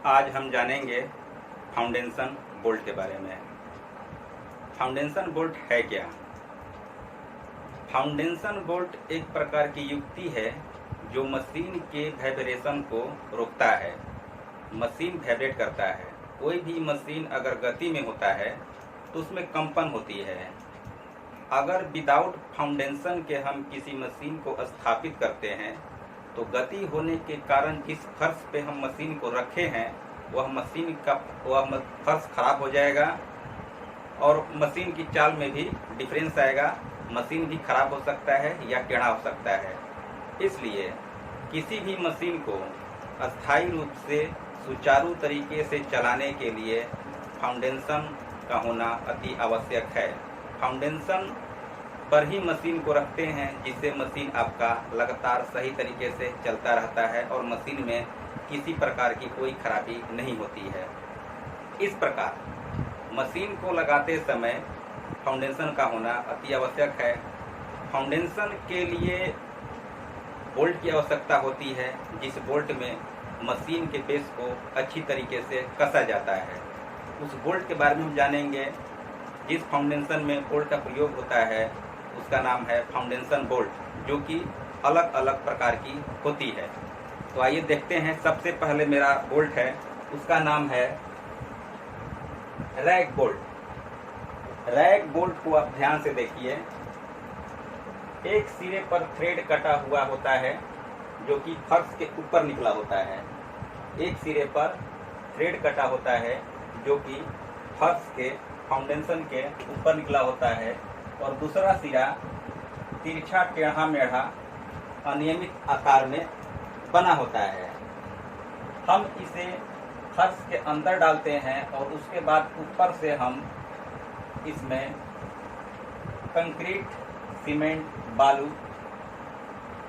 आज हम जानेंगे फाउंडेशन बोल्ट के बारे में। फाउंडेशन बोल्ट है क्या? फाउंडेशन बोल्ट एक प्रकार की युक्ति है जो मशीन के वाइब्रेशन को रोकता है। मशीन वाइब्रेट करता है। कोई भी मशीन अगर गति में होता है तो उसमें कंपन होती है। अगर विदाउट फाउंडेशन के हम किसी मशीन को स्थापित करते हैं तो गति होने के कारण जिस फर्श पे हम मशीन को रखे हैं वह फर्श खराब हो जाएगा और मशीन की चाल में भी डिफरेंस आएगा। मशीन भी खराब हो सकता है या टेढ़ा हो सकता है। इसलिए किसी भी मशीन को अस्थायी रूप से सुचारू तरीके से चलाने के लिए फाउंडेशन का होना अति आवश्यक है। फाउंडेशन पर ही मशीन को रखते हैं जिससे मशीन आपका लगातार सही तरीके से चलता रहता है और मशीन में किसी प्रकार की कोई खराबी नहीं होती है। इस प्रकार मशीन को लगाते समय फाउंडेशन का होना अति आवश्यक है। फाउंडेशन के लिए बोल्ट की आवश्यकता होती है जिस बोल्ट में मशीन के बेस को अच्छी तरीके से कसा जाता है। उस बोल्ट के बारे में हम जानेंगे। जिस फाउंडेशन में बोल्ट का प्रयोग होता है उसका नाम है फाउंडेशन बोल्ट, जो कि अलग अलग प्रकार की होती है। तो आइए देखते हैं। सबसे पहले मेरा बोल्ट है, उसका नाम है रैग बोल्ट। रैग बोल्ट को आप ध्यान से देखिए। एक सिरे पर थ्रेड कटा हुआ होता है जो कि फर्श के ऊपर निकला होता है। एक सिरे पर थ्रेड कटा होता है जो कि फर्श के फाउंडेशन के ऊपर निकला होता है और दूसरा सिरा तिरछा टेढ़ा मेढ़ा अनियमित आकार में बना होता है। हम इसे फर्श के अंदर डालते हैं और उसके बाद ऊपर से हम इसमें कंक्रीट, सीमेंट, बालू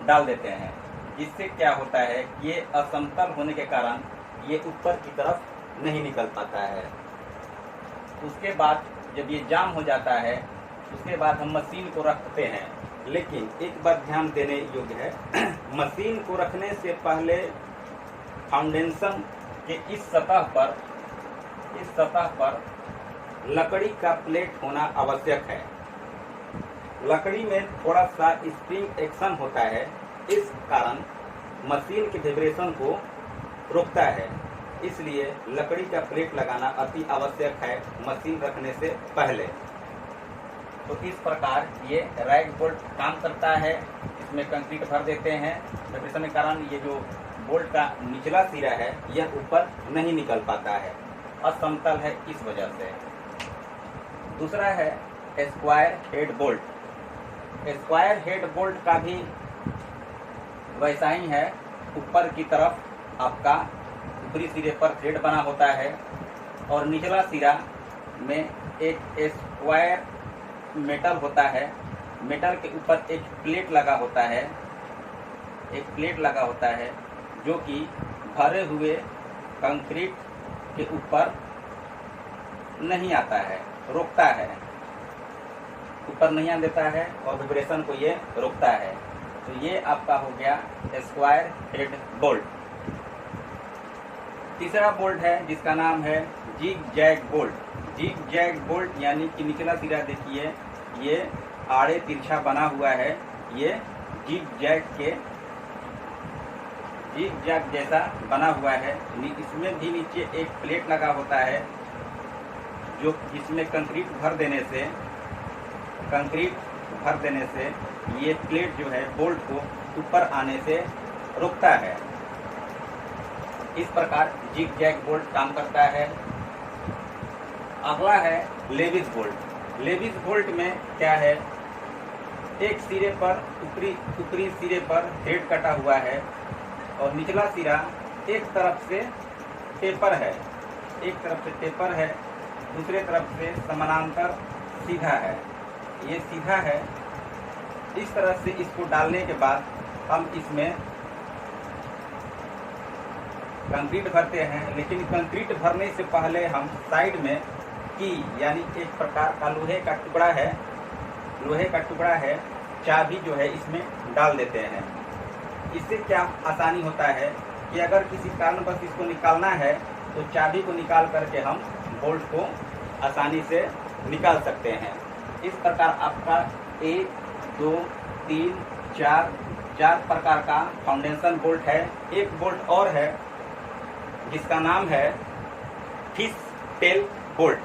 डाल देते हैं। जिससे क्या होता है, ये असमतल होने के कारण ये ऊपर की तरफ नहीं निकल पाता है। उसके बाद जब ये जाम हो जाता है उसके बाद हम मशीन को रखते हैं। लेकिन एक बात ध्यान देने योग्य है, मशीन को रखने से पहले फाउंडेशन के इस सतह पर लकड़ी का प्लेट होना आवश्यक है। लकड़ी में थोड़ा सा स्प्रिंग एक्शन होता है, इस कारण मशीन के वाइब्रेशन को रोकता है। इसलिए लकड़ी का प्लेट लगाना अति आवश्यक है मशीन रखने से पहले। तो इस प्रकार ये रैग बोल्ट काम करता है। इसमें कंक्रीट भर देते हैं। वाइब्रेशन के कारण ये जो बोल्ट का निचला सिरा है यह ऊपर नहीं निकल पाता है, असमतल है इस वजह से। दूसरा है square head bolt. Square head bolt का भी वैसा ही है। ऊपर की तरफ आपका ऊपरी सिरे पर थ्रेड बना होता है और निचला सिरा में एक स्क्वायर मेटल होता है। मेटल के ऊपर एक प्लेट लगा होता है, जो कि भरे हुए कंक्रीट के ऊपर नहीं आता है, रोकता है, ऊपर नहीं आने देता है और वाइब्रेशन को ये रोकता है। तो ये आपका हो गया स्क्वायर हेड बोल्ट। तीसरा बोल्ट है जिसका नाम है zig zag bolt. Zig zag bolt यानी कि निचला सिरा देखिए, ये आड़े तिरछा बना हुआ है। ये जिग जैग जैसा बना हुआ है। इसमें भी नीचे एक प्लेट लगा होता है जो जिसमें कंक्रीट भर देने से ये प्लेट जो है बोल्ट को ऊपर आने से रोकता है। इस प्रकार जिग जैग बोल्ट काम करता है। अगला है लेविस बोल्ट। लेविस बोल्ट में क्या है, एक सिरे पर ऊपरी सिरे पर थ्रेड कटा हुआ है और निचला सिरा एक तरफ से टेपर है, दूसरे तरफ से समानांतर सीधा है। ये सीधा है। इस तरह से इसको डालने के बाद हम इसमें कंक्रीट भरते हैं। लेकिन कंक्रीट भरने से पहले हम साइड में की यानी एक प्रकार का लोहे का टुकड़ा है, चाबी जो है इसमें डाल देते हैं। इससे क्या आसानी होता है कि अगर किसी कारणवश इसको निकालना है तो चाबी को निकाल करके हम बोल्ट को आसानी से निकाल सकते हैं। इस प्रकार आपका 1, 2, 3, 4 प्रकार का फाउंडेशन बोल्ट है। एक बोल्ट और है जिसका नाम है fish tail bolt.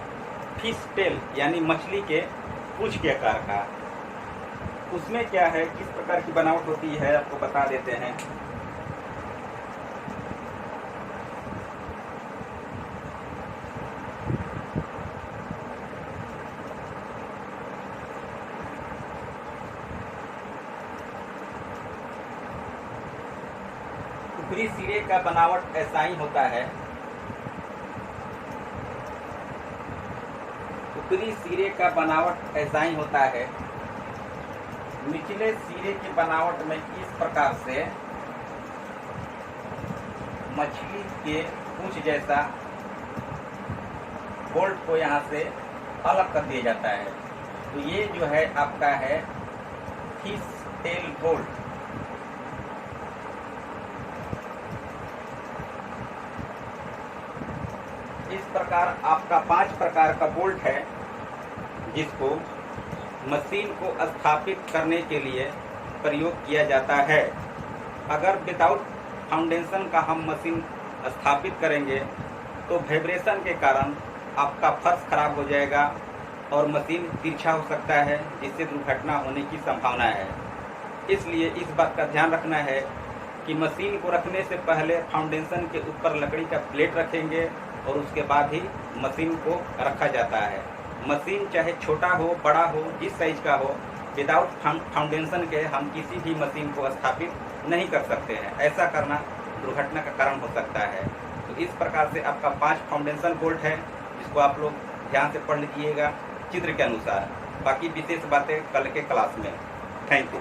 Fish tail यानी मछली के पूंछ के आकार का। उसमें क्या है, किस प्रकार की बनावट होती है आपको बता देते हैं। ऊपरी सिरे का बनावट ऐसा ही होता है। ऊपरी सिरे का बनावट ऐसा ही होता है। निचले सिरे की बनावट में इस प्रकार से मछली के पूंछ जैसा बोल्ट को यहाँ से अलग कर दिया जाता है। तो ये जो है आपका है फिश टेल बोल्ट। इस प्रकार आपका 5 प्रकार का बोल्ट है जिसको मशीन को स्थापित करने के लिए प्रयोग किया जाता है। अगर विदाउट फाउंडेशन का हम मशीन स्थापित करेंगे तो वाइब्रेशन के कारण आपका फर्श खराब हो जाएगा और मशीन तिरछा हो सकता है, जिससे दुर्घटना होने की संभावना है। इसलिए इस बात का ध्यान रखना है कि मशीन को रखने से पहले फाउंडेशन के ऊपर लकड़ी का प्लेट रखेंगे और उसके बाद ही मशीन को रखा जाता है। मशीन चाहे छोटा हो बड़ा हो, जिस साइज का हो, विदाउट फाउंडेशन के हम किसी भी मशीन को स्थापित नहीं कर सकते हैं। ऐसा करना दुर्घटना का कारण हो सकता है। तो इस प्रकार से आपका 5 फाउंडेशन बोल्ट है, जिसको आप लोग ध्यान से पढ़ लीजिएगा चित्र के अनुसार। बाकी विशेष बातें कल के क्लास में। Thank you.